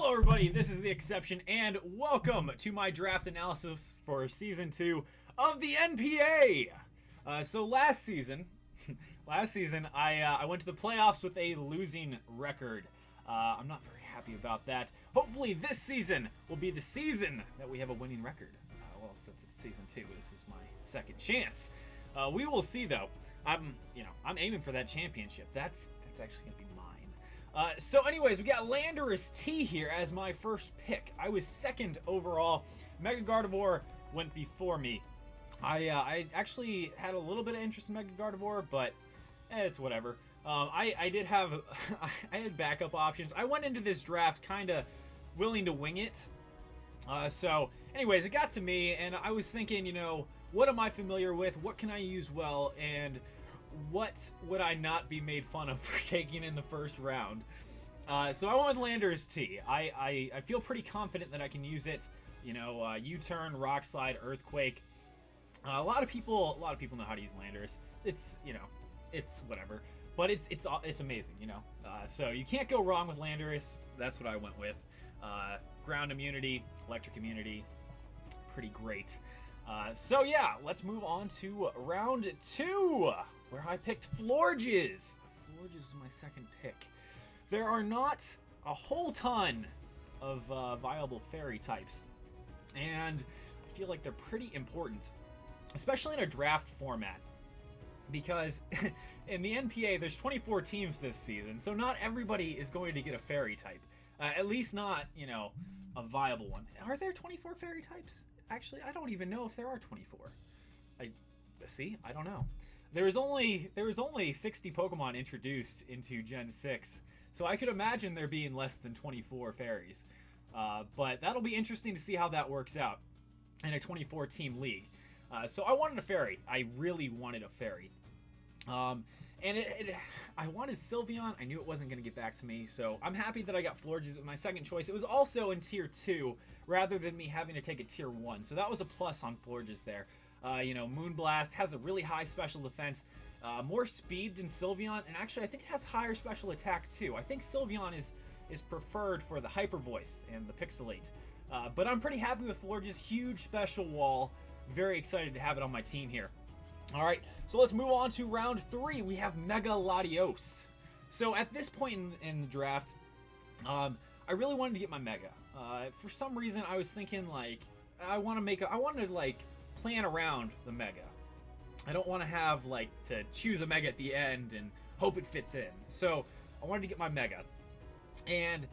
Hello everybody, this is The Exception, and welcome to my draft analysis for Season 2 of the NPA! So last season, I went to the playoffs with a losing record. I'm not very happy about that. Hopefully this season will be the season that we have a winning record. Well, since it's Season 2, this is my second chance. We will see though. I'm aiming for that championship. That's actually going to be mine. So anyways, we got Landorus T here as my first pick. I was second overall. Mega Gardevoir went before me. I actually had a little bit of interest in Mega Gardevoir, but it's whatever. I did have I had backup options. I went into this draft kind of willing to wing it. So anyways, it got to me, and I was thinking, you know, what am I familiar with? What can I use well? And what would I not be made fun of for taking in the first round? So I went with Landorus T. I feel pretty confident that I can use it. You know, U-turn, Rock Slide, Earthquake. A lot of people know how to use Landorus. It's, you know, it's whatever, but it's amazing, you know. So you can't go wrong with Landorus. That's what I went with. Ground immunity, electric immunity, pretty great. So yeah, let's move on to round 2, where I picked Florges. Florges is my second pick. There are not a whole ton of viable fairy types, and I feel like they're pretty important, especially in a draft format, because in the NPA there's 24 teams this season, so not everybody is going to get a fairy type. At least not, you know, a viable one. Are there 24 fairy types? Actually, I don't even know if there are 24. I don't know. There was only 60 Pokemon introduced into Gen 6, so I could imagine there being less than 24 fairies. But that'll be interesting to see how that works out in a 24-team league. So I wanted a fairy. I really wanted a fairy. And I wanted Sylveon. I knew it wasn't going to get back to me, so I'm happy that I got Florges with my second choice. It was also in Tier 2, rather than me having to take a Tier 1, so that was a plus on Florges there. You know, Moonblast has a really high special defense, more speed than Sylveon, and actually I think it has higher special attack too. I think Sylveon is preferred for the Hyper Voice and the Pixelate. But I'm pretty happy with Florges. Huge special wall. Very excited to have it on my team here. Alright, so let's move on to round 3. We have Mega Latios. So at this point in the draft, I really wanted to get my Mega. For some reason, I was thinking, like, I want to, like, plan around the Mega. I don't want to have, like, to choose a Mega at the end and hope it fits in. So I wanted to get my Mega. And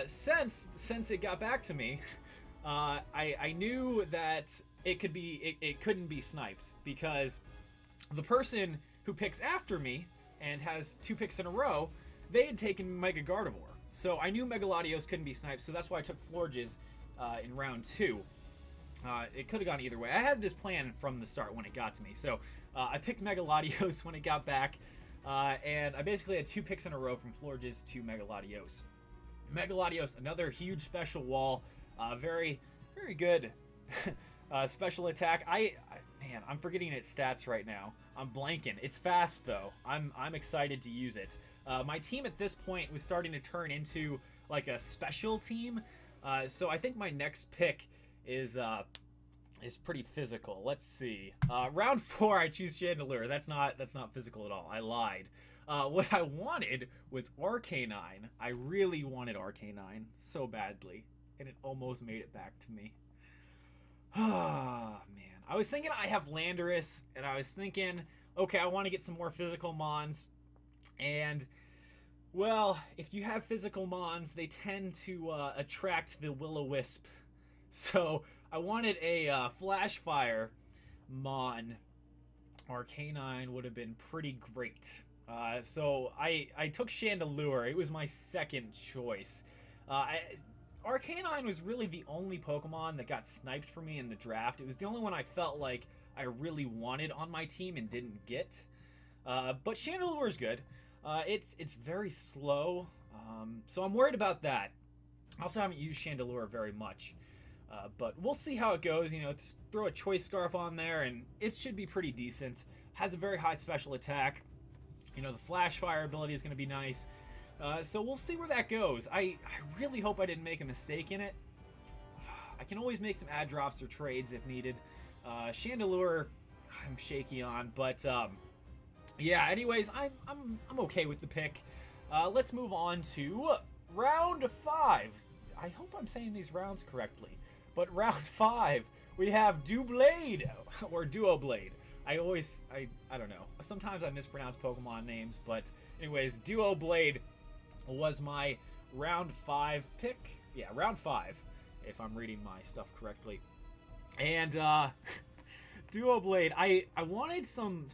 since it got back to me, I knew that it couldn't be sniped, because the person who picks after me and has 2 picks in a row, they had taken Mega Gardevoir. So I knew Mega Latios couldn't be sniped, so that's why I took Florges in round 2. It could have gone either way. I had this plan from the start when it got to me. So I picked Mega Latios when it got back, and I basically had 2 picks in a row from Florges to Mega Latios. Mega Latios, another huge special wall, very, very good. Special attack. Man, I'm forgetting its stats right now. I'm blanking. It's fast though. I'm excited to use it. My team at this point was starting to turn into like a special team. So I think my next pick is pretty physical. Let's see. Round 4, I choose Chandelure. That's not physical at all. I lied. What I wanted was Arcanine. I really wanted Arcanine so badly, and it almost made it back to me. Ah, man. I was thinking I have Landorus, and I was thinking, okay, I want to get some more physical Mons. And, well, if you have physical Mons, they tend to attract the Will-O-Wisp. So I wanted a Flash Fire Mon. Arcanine would have been pretty great. So I took Chandelure. It was my second choice. Arcanine was really the only Pokemon that got sniped for me in the draft. It was the only one I felt like I really wanted on my team and didn't get. But Chandelure is good. It's very slow, so I'm worried about that. I also haven't used Chandelure very much. But we'll see how it goes. You know, just throw a Choice Scarf on there, and it should be pretty decent. Has a very high special attack. You know, the Flash Fire ability is going to be nice. So we'll see where that goes. I really hope I didn't make a mistake in it. I can always make some ad drops or trades if needed. Chandelure, I'm shaky on, but yeah. Anyways, I'm okay with the pick. Let's move on to round 5. I hope I'm saying these rounds correctly. But round 5, we have Doublade or Duoblade. I don't know. Sometimes I mispronounce Pokemon names, but anyways, Duoblade was my round 5 pick. Yeah, round 5, if I'm reading my stuff correctly. And Duoblade, I wanted some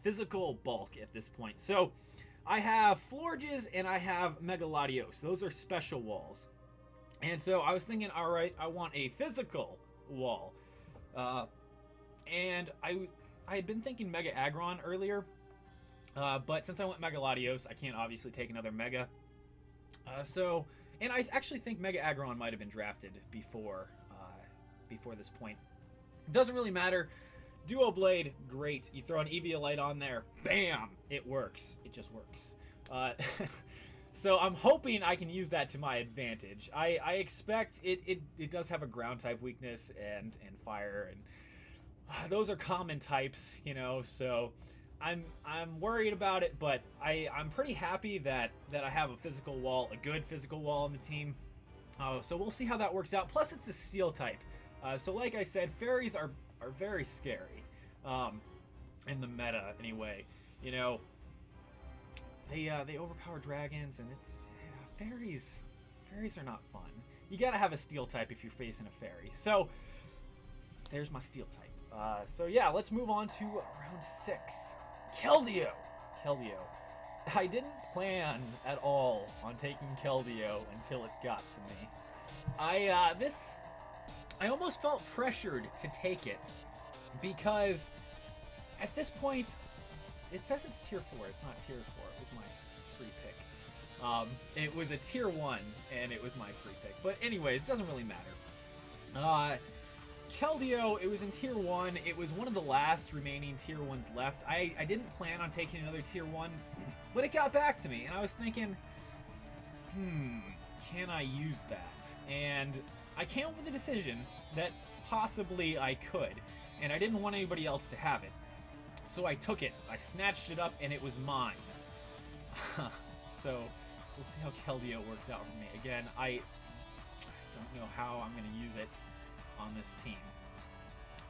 physical bulk at this point. So I have Florges and I have Mega Latios. Those are special walls. And so I was thinking, all right, I want a physical wall. And I had been thinking Mega Aggron earlier. But since I went Mega Latios, I can't obviously take another Mega. And I actually think Mega Aggron might have been drafted before this point. Doesn't really matter. Duoblade, great. You throw an Eviolite on there, bam! It works. It just works. So I'm hoping I can use that to my advantage. I expect it does have a ground type weakness and fire, and those are common types, you know. So I'm worried about it, but I'm pretty happy that I have a physical wall, a good physical wall on the team. So we'll see how that works out. Plus, it's a steel type. So like I said, fairies are very scary in the meta anyway. You know, they overpower dragons, and it's fairies are not fun. You gotta have a steel type if you're facing a fairy. So there's my steel type. So yeah, let's move on to round 6. Keldeo. I didn't plan at all on taking Keldeo until it got to me. I almost felt pressured to take it because at this point, it says it's tier 4. It's not tier 4. It was my free pick. It was a tier 1, and it was my free pick. But anyways, it doesn't really matter. Keldeo, it was in tier 1. It was one of the last remaining tier 1s left. I didn't plan on taking another tier 1, but it got back to me, and I was thinking, can I use that? And I came up with a decision that possibly I could, and I didn't want anybody else to have it. So I took it, I snatched it up, and it was mine. So we'll see how Keldeo works out for me. Again, I don't know how I'm going to use it on this team.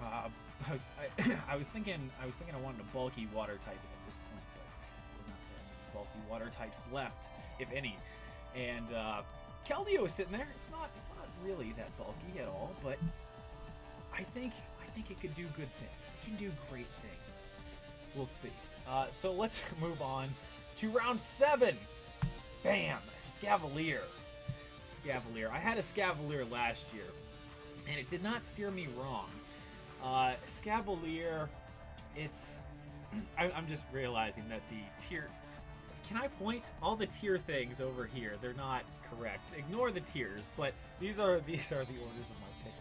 I was thinking I wanted a bulky water type at this point, but there's not very many bulky water types left, if any. And Keldeo is sitting there. It's not really that bulky at all, but I think it could do good things. It can do great things. We'll see. So let's move on to round 7. Bam! Scavalier. I had a Scavalier last year, and it did not steer me wrong. Scavalier, I'm just realizing that the tier... Can I point? All the tier things over here, they're not correct. Ignore the tiers, but these are the orders of my pick,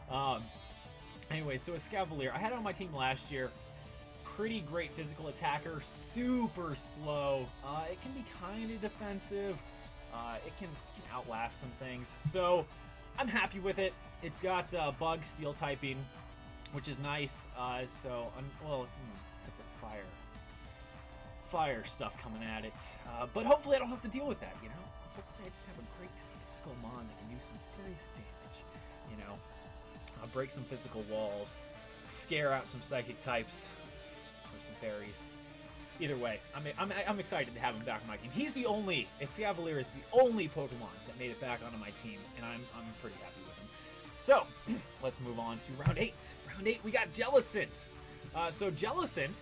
I guess. Anyway, so a Scavalier. I had it on my team last year. Pretty great physical attacker, super slow. It can be kind of defensive. It can outlast some things. So I'm happy with it. It's got bug steel typing, which is nice. Different fire stuff coming at it. But hopefully I don't have to deal with that, you know? Hopefully I just have a great physical mon that can do some serious damage, you know? I'll break some physical walls, scare out some psychic types, or some fairies. Either way, I'm excited to have him back on my team. Scavalier is the only Pokemon that made it back onto my team, and I'm pretty happy with him. So, let's move on to round 8. Round 8, we got Jellicent. So Jellicent,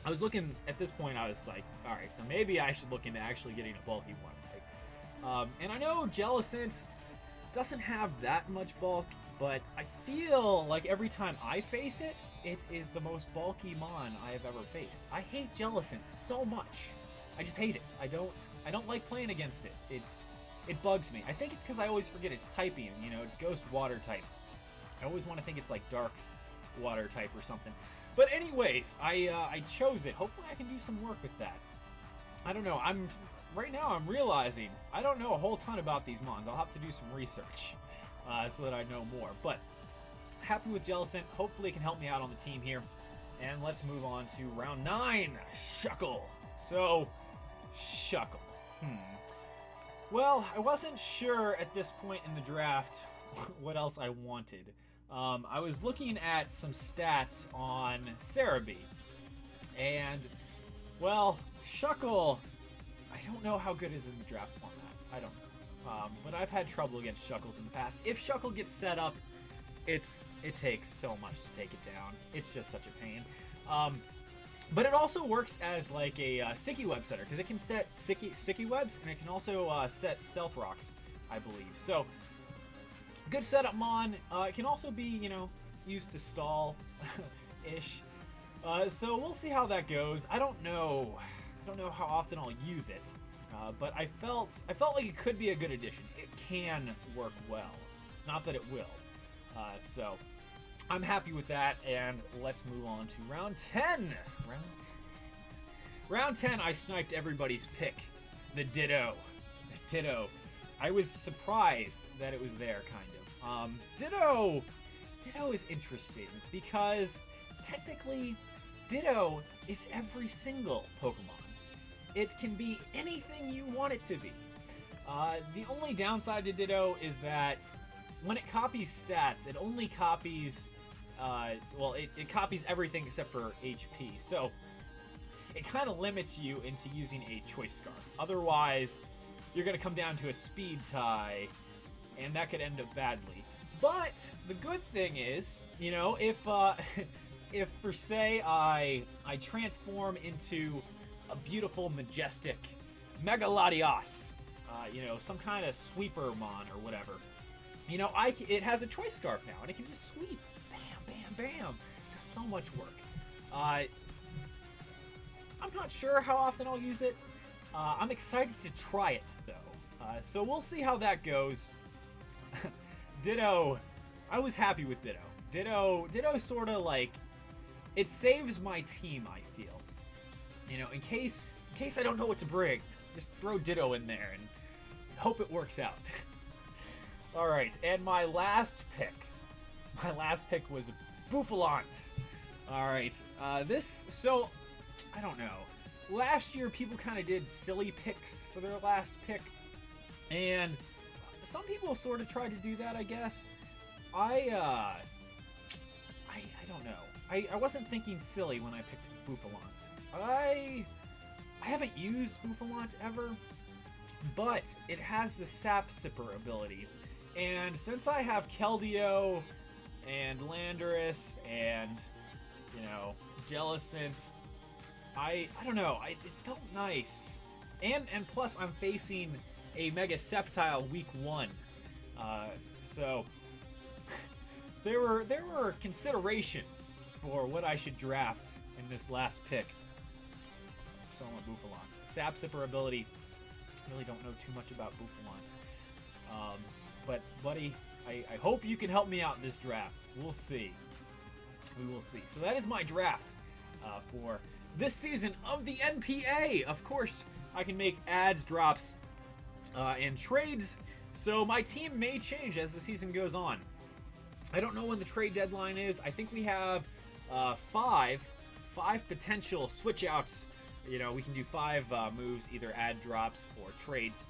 I was looking, at this point, I was like, alright, so maybe I should look into actually getting a bulky one. Right? And I know Jellicent doesn't have that much bulk, but I feel like every time I face it, it is the most bulky mon I have ever faced. I hate Jellicent so much. I just hate it. I don't like playing against it. It bugs me. I think it's because I always forget its typing. You know, it's Ghost Water type. I always want to think it's like Dark Water type or something. But anyways, I chose it. Hopefully I can do some work with that. I don't know. I'm right now I'm realizing I don't know a whole ton about these mons. I'll have to do some research so that I know more. But happy with Jellicent. Hopefully it can help me out on the team here. And let's move on to round 9, Shuckle. So, Shuckle. Well, I wasn't sure at this point in the draft what else I wanted. I was looking at some stats on Cerebi, and, well, Shuckle, I don't know how good it is in the draft format. I don't know. But I've had trouble against Shuckles in the past. If Shuckle gets set up, it takes so much to take it down. It's just such a pain. But it also works as like a sticky web setter, because it can set sticky webs, and it can also set stealth rocks, I believe. So, good setup mon. It can also be, you know, used to stall ish. So we'll see how that goes. I don't know how often I'll use it, but I felt like it could be a good addition. It can work well, not that it will. So I'm happy with that, and let's move on to round 10. Round 10, I sniped everybody's pick, the Ditto. Ditto. I was surprised that it was there, kind of. Ditto is interesting because technically Ditto is every single Pokemon. It can be anything you want it to be. The only downside to Ditto is that when it copies stats, it only copies, it copies everything except for HP. So it kind of limits you into using a Choice Scarf. Otherwise, you're going to come down to a speed tie, and that could end up badly. But the good thing is, you know, if for say I transform into a beautiful, majestic Mega Latios, you know, some kind of sweeper mon or whatever, you know, it has a Choice Scarf now, and it can just sweep, bam, bam, bam. Does so much work. I'm not sure how often I'll use it. I'm excited to try it, though. So we'll see how that goes. Ditto. I was happy with Ditto. Ditto sort of like, it saves my team, I feel. You know, in case I don't know what to bring, just throw Ditto in there and hope it works out. Alright, and my last pick was Bouffalant. Alright, so, I don't know. Last year, people kind of did silly picks for their last pick, and some people sort of tried to do that, I guess. I don't know. I wasn't thinking silly when I picked Bouffalant. I haven't used Bouffalant ever, but it has the Sap Sipper ability, and since I have Keldeo and Landorus and, you know, Jellicent, I don't know, it felt nice. And plus I'm facing a Mega Sceptile week 1. So there were considerations for what I should draft in this last pick. So I went Bouffalant. Sap Sipper ability, really don't know too much about Bouffalant. But buddy, I hope you can help me out in this draft. We'll see. We will see. So that is my draft for this season of the NPA. Of course, I can make ads, drops, and trades, so my team may change as the season goes on. I don't know when the trade deadline is. I think we have five potential switch outs. You know, we can do 5 moves, either ad, drops, or trades.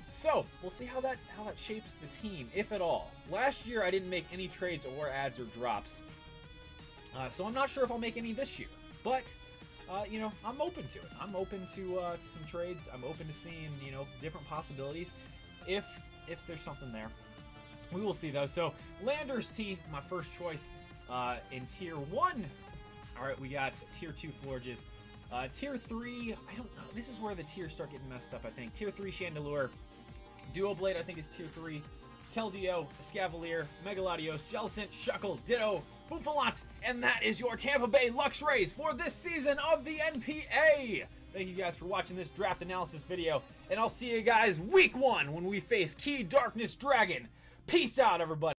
So we'll see how that shapes the team, if at all. Last year I didn't make any trades or ads or drops, so I'm not sure if I'll make any this year. But you know, I'm open to it. I'm open to some trades. I'm open to seeing, you know, different possibilities if there's something there. We will see though. So Landor's team, my first choice in Tier 1. All right, we got Tier 2 Florges. Tier 3, I don't know. This is where the tiers start getting messed up, I think. Tier 3 Chandelure. Duo Blade, I think, is Tier 3. Keldeo, Avalere, Mega Latios, Jellicent, Shuckle, Ditto, Bouffalant, and that is your Tampa Bay Luxrays for this season of the NPA. Thank you guys for watching this draft analysis video, and I'll see you guys week 1 when we face Key Darkness Dragon. Peace out, everybody.